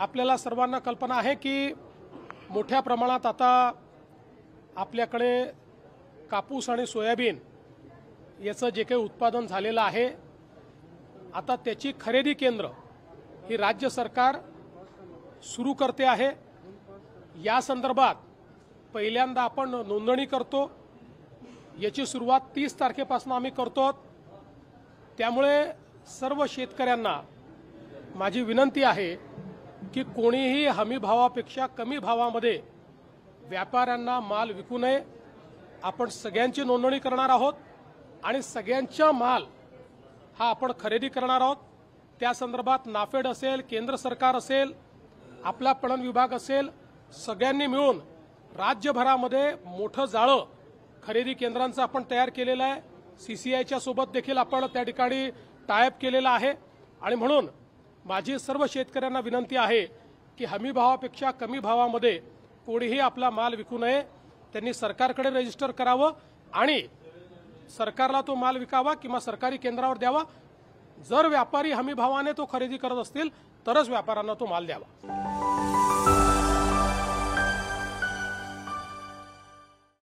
आपल्याला सर्वांना कल्पना आहे की मोठ्या प्रमाणात आता आपल्याकडे कापूस आणि सोयाबीन याचं जे काही उत्पादन झालेलं आहे, आता त्याची खरेदी केंद्र ही राज्य सरकार सुरू करते आहे। या संदर्भात पहिल्यांदा आपण नोंदणी करतो। याची सुरुवात 30 तारखेपासून आम्ही करतो। त्यामुळे सर्व शेतकऱ्यांना माझी विनंती आहे की कोणीही हमी भावापेक्षा कमी भावामध्ये व्यापाऱ्यांना माल विकू नये। आपण सगळ्यांची नोंदणी करणार आहोत आणि सगळ्यांचा माल हा आपण खरेदी करणार आहोत। त्या संदर्भात नाफेड असेल, केंद्र सरकार असेल, आपला पणन विभाग असेल, सगळ्यांनी मिळून राज्यभरामध्ये मोठं जाळं खरेदी केंद्रांचं आपण तयार केलेलं आहे। सीसीआयच्या सोबत देखील आपण त्या ठिकाणी टायअप केलेला आहे आणि म्हणून माझी सर्व शेतकऱ्यांना विनंती आहे की हमी भावापेक्षा कमी भावामध्ये कोणीही आपला माल विकू नये। त्यांनी सरकारकडे रजिस्टर करावं आणि सरकारला तो माल विकावा किंवा सरकारी केंद्रावर द्यावा। जर व्यापारी हमी भावाने तो खरेदी करत असतील तरच व्यापाऱ्यांना तो माल द्यावा।